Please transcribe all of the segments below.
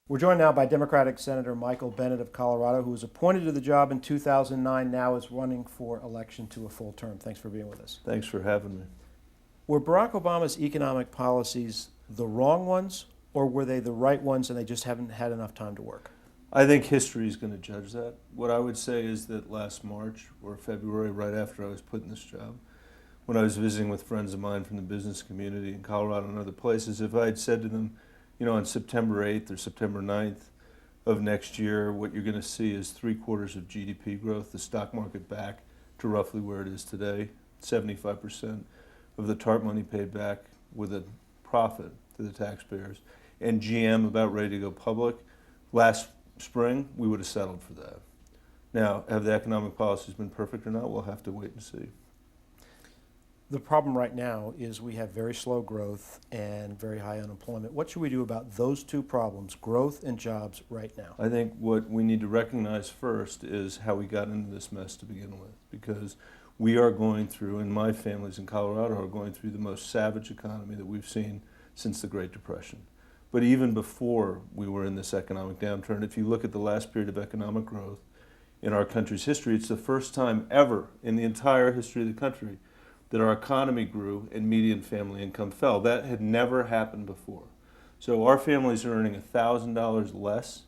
We're joined now by Democratic Senator Michael Bennet of Colorado, who was appointed to the job in 2009, now is running for election to a full term. Thanks for being with us. Thanks for having me. Were Barack Obama's economic policies the wrong ones, or were they the right ones and they just haven't had enough time to work? I think history is going to judge that. What I would say is that last March or February, right after I was put in this job, when I was visiting with friends of mine from the business community in Colorado and other places, if I had said to them, on September 8th or September 9th of next year, what you're going to see is 3/4 of GDP growth, the stock market back to roughly where it is today, 75% of the TARP money paid back with a profit to the taxpayers, and GM about ready to go public, last spring, we would have settled for that. Now, have the economic policies been perfect or not? We'll have to wait and see. The problem right now is we have very slow growth and very high unemployment. What should we do about those two problems, growth and jobs, right now? I think what we need to recognize first is how we got into this mess to begin with, because we are going through, and my families in Colorado are going through the most savage economy that we've seen since the Great Depression. But even before we were in this economic downturn, if you look at the last period of economic growth in our country's history, it's the first time ever in the entire history of the country that our economy grew and median family income fell. That had never happened before. So our families are earning $1,000 less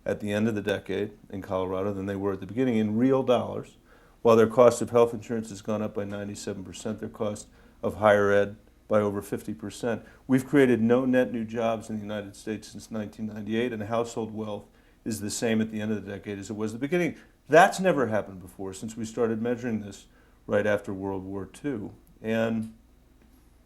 at the end of the decade in Colorado than they were at the beginning in real dollars, while their cost of health insurance has gone up by 97%, their cost of higher ed by over 50%. We've created no net new jobs in the United States since 1998, and household wealth is the same at the end of the decade as it was at the beginning. That's never happened before since we started measuring this right after World War II. And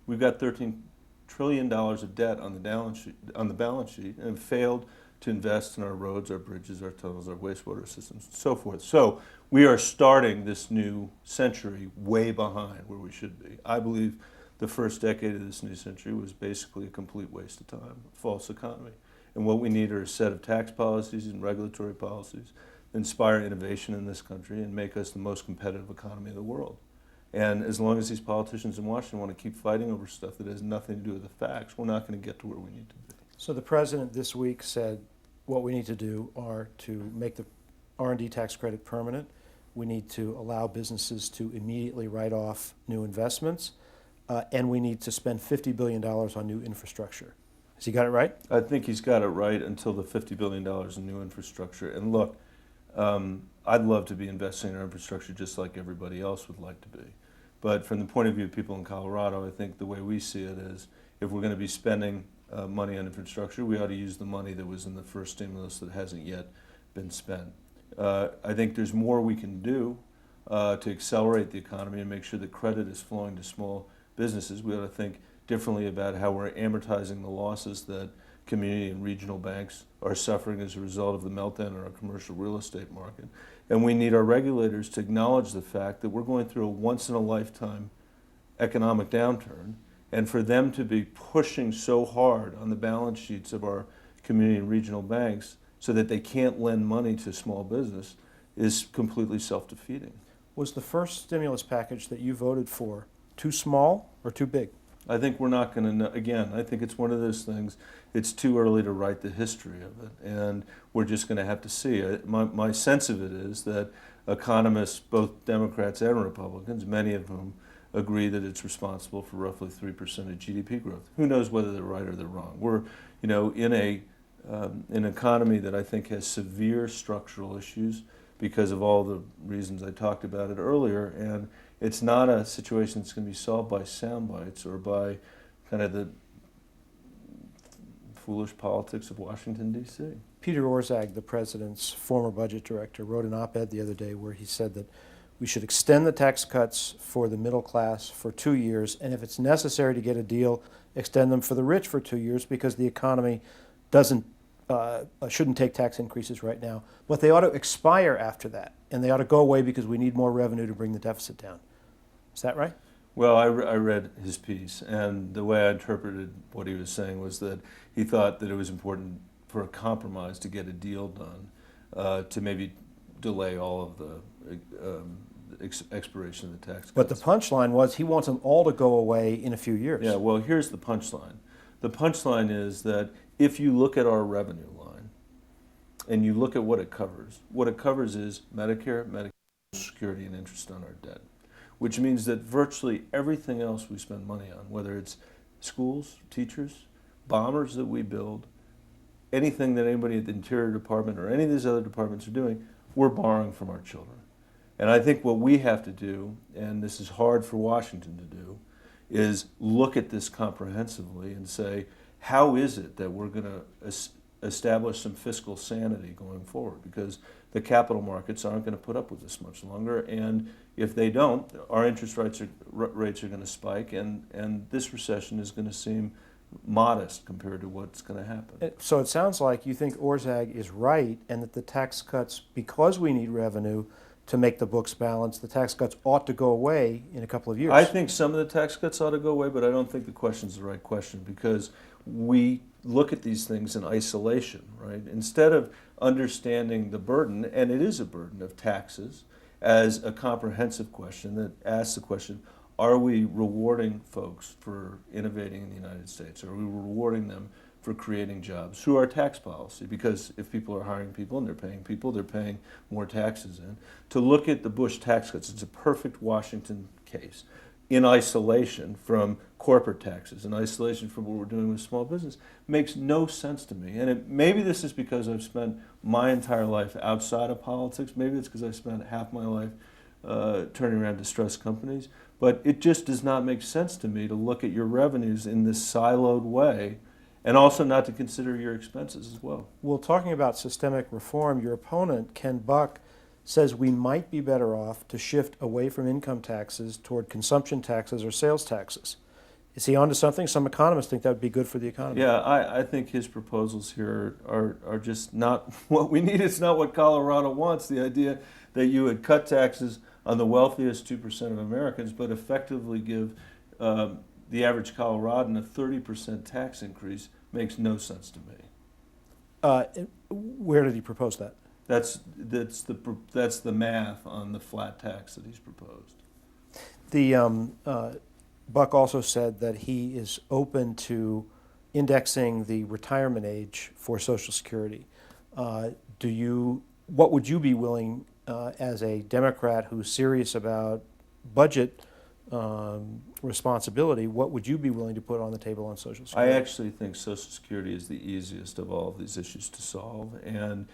we've got $13 trillion of debt on the balance sheet and failed to invest in our roads, our bridges, our tunnels, our wastewater systems, and so forth. So we are starting this new century way behind where we should be. I believe the first decade of this new century was basically a complete waste of time, a false economy. And what we need are a set of tax policies and regulatory policies that inspire innovation in this country and make us the most competitive economy in the world. And as long as these politicians in Washington want to keep fighting over stuff that has nothing to do with the facts, we're not going to get to where we need to be. So the president this week said what we need to do are to make the R&D tax credit permanent. We need to allow businesses to immediately write off new investments, and we need to spend $50 billion on new infrastructure. Has he got it right? I think he's got it right until the $50 billion in new infrastructure. And look, I'd love to be investing in our infrastructure just like everybody else would like to be. But from the point of view of people in Colorado, I think the way we see it is if we're going to be spending money on infrastructure, we ought to use the money that was in the first stimulus that hasn't yet been spent. I think there's more we can do to accelerate the economy and make sure that credit is flowing to small businesses. We ought to think differently about how we're amortizing the losses that community and regional banks are suffering as a result of the meltdown in our commercial real estate market. And we need our regulators to acknowledge the fact that we're going through a once-in-a-lifetime economic downturn, and for them to be pushing so hard on the balance sheets of our community and regional banks so that they can't lend money to small business is completely self-defeating. Was the first stimulus package that you voted for too small or too big? I think we're not going to know. Again, I think it's one of those things, it's too early to write the history of it, and we're just going to have to see. My sense of it is that economists, both Democrats and Republicans, many of whom agree that it's responsible for roughly 3% of GDP growth. Who knows whether they're right or they're wrong? We're in an economy that I think has severe structural issues because of all the reasons I talked about it earlier, and it's not a situation that's going to be solved by sound bites or by kind of the foolish politics of Washington, D.C. Peter Orszag, the president's former budget director, wrote an op-ed the other day where he said that we should extend the tax cuts for the middle class for 2 years, and if it's necessary to get a deal, extend them for the rich for 2 years because the economy shouldn't take tax increases right now. But they ought to expire after that, and they ought to go away because we need more revenue to bring the deficit down. Is that right? Well, I read his piece, and the way I interpreted what he was saying was that he thought that it was important for a compromise to get a deal done, to maybe delay all of the expiration of the tax cuts. But the punchline was he wants them all to go away in a few years. Yeah, well, here's the punchline. The punchline is that if you look at our revenue line, and you look at what it covers is Medicare, Social Security, and interest on our debt, which means that virtually everything else we spend money on, whether it's schools, teachers, bombers that we build, anything that anybody at the Interior Department or any of these other departments are doing, we're borrowing from our children. And I think what we have to do, and this is hard for Washington to do, is look at this comprehensively and say, how is it that we're going to establish some fiscal sanity going forward? Because the capital markets aren't going to put up with this much longer, and if they don't, our interest rates are going to spike, and this recession is going to seem modest compared to what's going to happen. So it sounds like you think Orszag is right, and that the tax cuts, because we need revenue to make the books balance, the tax cuts ought to go away in a couple of years. I think some of the tax cuts ought to go away, but I don't think the question's the right question, because we look at these things in isolation, right? Instead of understanding the burden, and it is a burden of taxes, as a comprehensive question that asks the question, are we rewarding folks for innovating in the United States? Are we rewarding them for creating jobs through our tax policy? Because if people are hiring people and they're paying people, they're paying more taxes in. To look at the Bush tax cuts, it's a perfect Washington case. In isolation from corporate taxes, in isolation from what we're doing with small business, makes no sense to me. And maybe this is because I've spent my entire life outside of politics. Maybe it's because I spent half my life turning around distressed companies. But it just does not make sense to me to look at your revenues in this siloed way, and also not to consider your expenses as well. Well, talking about systemic reform, your opponent, Ken Buck, says we might be better off to shift away from income taxes toward consumption taxes or sales taxes. Is he onto something? Some economists think that would be good for the economy. Yeah, I think his proposals here are just not what we need. It's not what Colorado wants. The idea that you would cut taxes on the wealthiest 2% of Americans, but effectively give the average Coloradan a 30% tax increase makes no sense to me. Where did he propose that? That's the math on the flat tax that he's proposed. The Buck also said that he is open to indexing the retirement age for Social Security. What would you be willing, as a Democrat who's serious about budget responsibility, what would you be willing to put on the table on Social Security? I actually think Social Security is the easiest of all of these issues to solve, and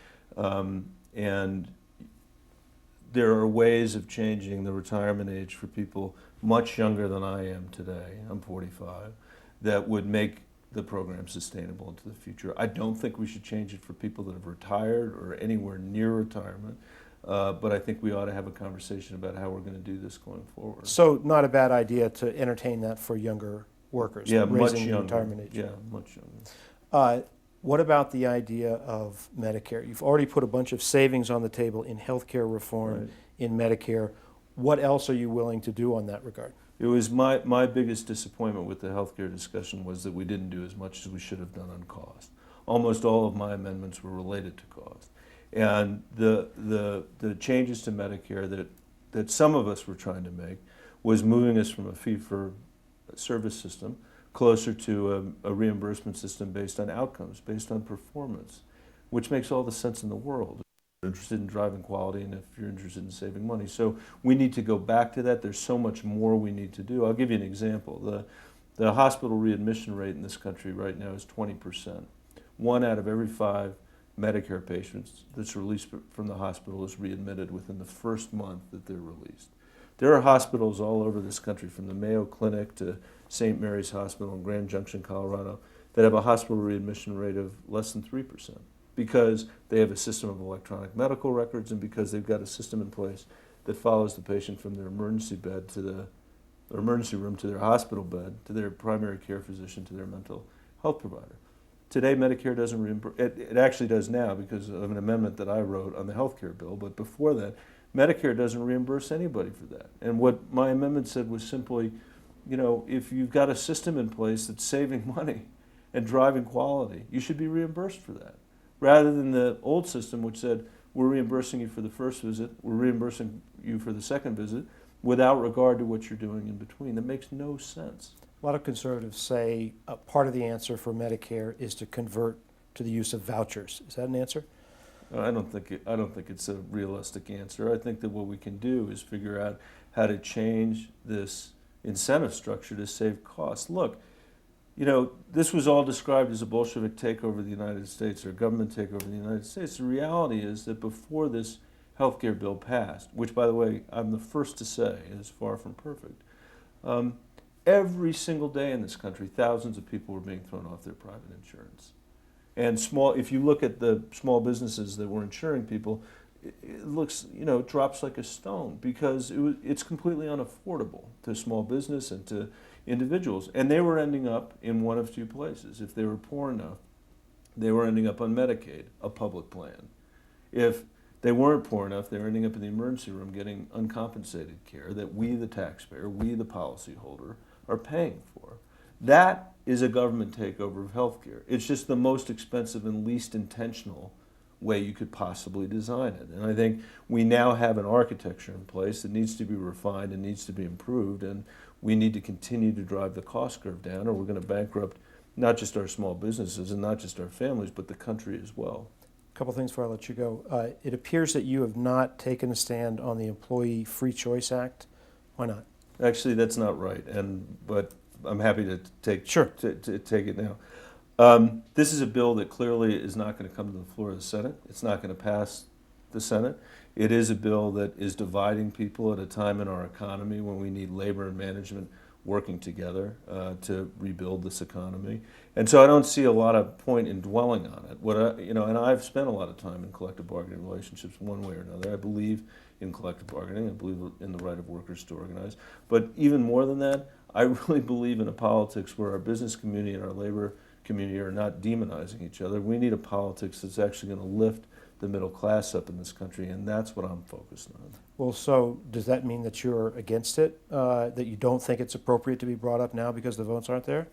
there are ways of changing the retirement age for people much younger than I am today. I'm 45. That would make the program sustainable into the future. I don't think we should change it for people that have retired or anywhere near retirement. But I think we ought to have a conversation about how we're going to do this going forward. So not a bad idea to entertain that for younger workers, Yeah, raising much the younger. retirement age. Yeah, much younger. What about the idea of Medicare? You've already put a bunch of savings on the table in healthcare reform, Right. in Medicare. What else are you willing to do on that regard? It was my biggest disappointment with the healthcare discussion was that we didn't do as much as we should have done on cost. Almost all of my amendments were related to cost. And the changes to Medicare that some of us were trying to make was moving us from a fee-for-service system closer to a reimbursement system based on outcomes, based on performance, which makes all the sense in the world. If you're interested in driving quality and if you're interested in saving money. So we need to go back to that. There's so much more we need to do. I'll give you an example. The hospital readmission rate in this country right now is 20%. 1 out of every 5 Medicare patients that's released from the hospital is readmitted within the first month that they're released. There are hospitals all over this country, from the Mayo Clinic to St. Mary's Hospital in Grand Junction, Colorado, that have a hospital readmission rate of less than 3% because they have a system of electronic medical records and because they've got a system in place that follows the patient from their emergency bed to the emergency room to their hospital bed, to their primary care physician, to their mental health provider. Today, Medicare doesn't reimburse. It actually does now because of an amendment that I wrote on the health care bill, but before that, Medicare doesn't reimburse anybody for that. And what my amendment said was simply, if you've got a system in place that's saving money and driving quality, you should be reimbursed for that. Rather than the old system which said, we're reimbursing you for the first visit, we're reimbursing you for the second visit, without regard to what you're doing in between. That makes no sense. A lot of conservatives say part of the answer for Medicare is to convert to the use of vouchers. Is that an answer? I don't think it's a realistic answer. I think that what we can do is figure out how to change this incentive structure to save costs. Look, this was all described as a Bolshevik takeover of the United States or government takeover of the United States. The reality is that before this health care bill passed, which, by the way, I'm the first to say is far from perfect, every single day in this country, thousands of people were being thrown off their private insurance. And if you look at the small businesses that were insuring people, it looks, it drops like a stone because it's completely unaffordable to small business and to individuals. And they were ending up in one of two places. If they were poor enough, they were ending up on Medicaid, a public plan. If they weren't poor enough, they were ending up in the emergency room getting uncompensated care that we, the taxpayer, we, the policyholder, are paying for. That is a government takeover of healthcare. It's just the most expensive and least intentional way you could possibly design it. And I think we now have an architecture in place that needs to be refined and needs to be improved, and we need to continue to drive the cost curve down, or we're going to bankrupt not just our small businesses and not just our families, but the country as well. A couple things before I let you go. It appears that you have not taken a stand on the Employee Free Choice Act. Why not? Actually, that's not right, but I'm happy to take Sure. to take it now. This is a bill that clearly is not going to come to the floor of the Senate. It's not going to pass the Senate. It is a bill that is dividing people at a time in our economy when we need labor and management working together to rebuild this economy. And so I don't see a lot of point in dwelling on it. And I've spent a lot of time in collective bargaining relationships one way or another. I believe in collective bargaining. I believe in the right of workers to organize. But even more than that, I really believe in a politics where our business community and our labor community are not demonizing each other. We need a politics that's actually going to lift the middle class up in this country, and that's what I'm focused on. Well, so does that mean that you're against it, that you don't think it's appropriate to be brought up now because the votes aren't there?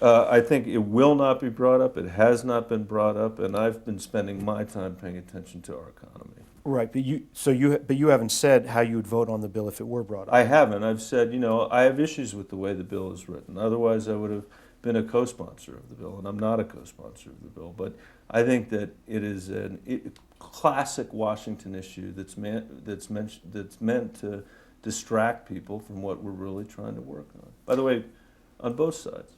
I think it will not be brought up. It has not been brought up, and I've been spending my time paying attention to our economy. Right, but you haven't said how you would vote on the bill if it were brought up. I haven't. I've said, I have issues with the way the bill is written. Otherwise, I would have been a co-sponsor of the bill, and I'm not a co-sponsor of the bill. But I think that it is a classic Washington issue that's meant to distract people from what we're really trying to work on. By the way, on both sides.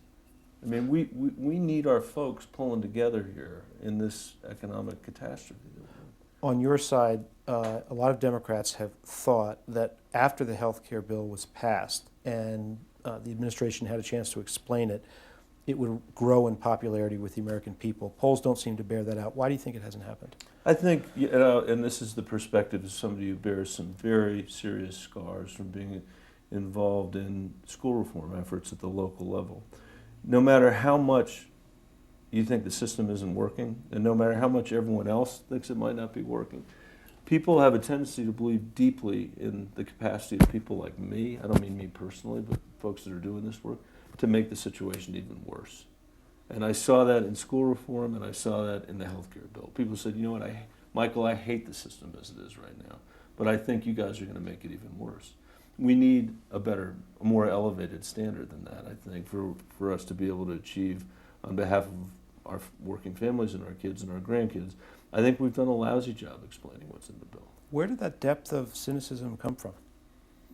I mean, we need our folks pulling together here in this economic catastrophe that we're in. On your side, a lot of Democrats have thought that after the health care bill was passed and the administration had a chance to explain it, it would grow in popularity with the American people. Polls don't seem to bear that out. Why do you think it hasn't happened? I think, and this is the perspective of somebody who bears some very serious scars from being involved in school reform efforts at the local level. No matter how much you think the system isn't working, and no matter how much everyone else thinks it might not be working, people have a tendency to believe deeply in the capacity of people like me, I don't mean me personally, but folks that are doing this work, to make the situation even worse. And I saw that in school reform, and I saw that in the health care bill. People said, you know what, Michael, I hate the system as it is right now, but I think you guys are going to make it even worse. We need a more elevated standard than that, I think, for us to be able to achieve on behalf of our working families and our kids and our grandkids. I think we've done a lousy job explaining what's in the bill. Where did that depth of cynicism come from?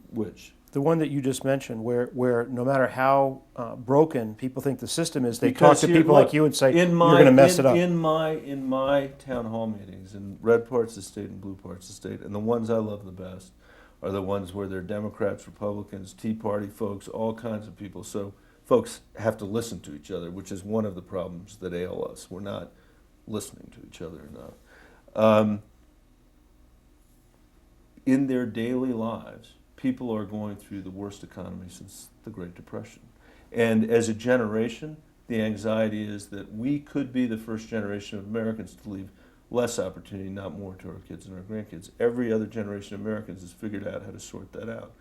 Which? The one that you just mentioned, where no matter how broken people think the system is, they Because talk to people like you and say, you're going to mess it up. In my town hall meetings, in red parts of the state and blue parts of the state, and the ones I love the best are the ones where they're Democrats, Republicans, Tea Party folks, all kinds of people. So folks have to listen to each other, which is one of the problems that ail us. We're not listening to each other enough. In their daily lives, people are going through the worst economy since the Great Depression. And as a generation, the anxiety is that we could be the first generation of Americans to leave less opportunity, not more, to our kids and our grandkids. Every other generation of Americans has figured out how to sort that out.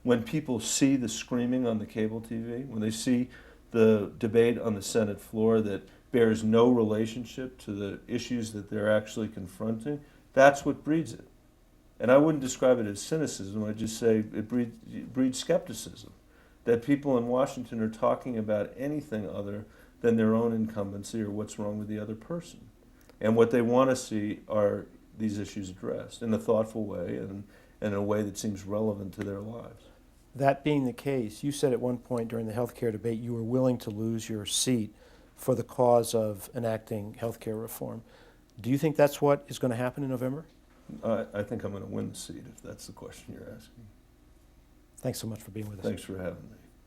When people see the screaming on the cable TV, when they see the debate on the Senate floor that bears no relationship to the issues that they're actually confronting, that's what breeds it. And I wouldn't describe it as cynicism, I'd just say it breeds skepticism, that people in Washington are talking about anything other than their own incumbency or what's wrong with the other person. And what they want to see are these issues addressed in a thoughtful way and in a way that seems relevant to their lives. That being the case, you said at one point during the healthcare debate you were willing to lose your seat for the cause of enacting healthcare reform. Do you think that's what is going to happen in November? I think I'm going to win the seat, if that's the question you're asking. Thanks so much for being with us. Thanks for having me.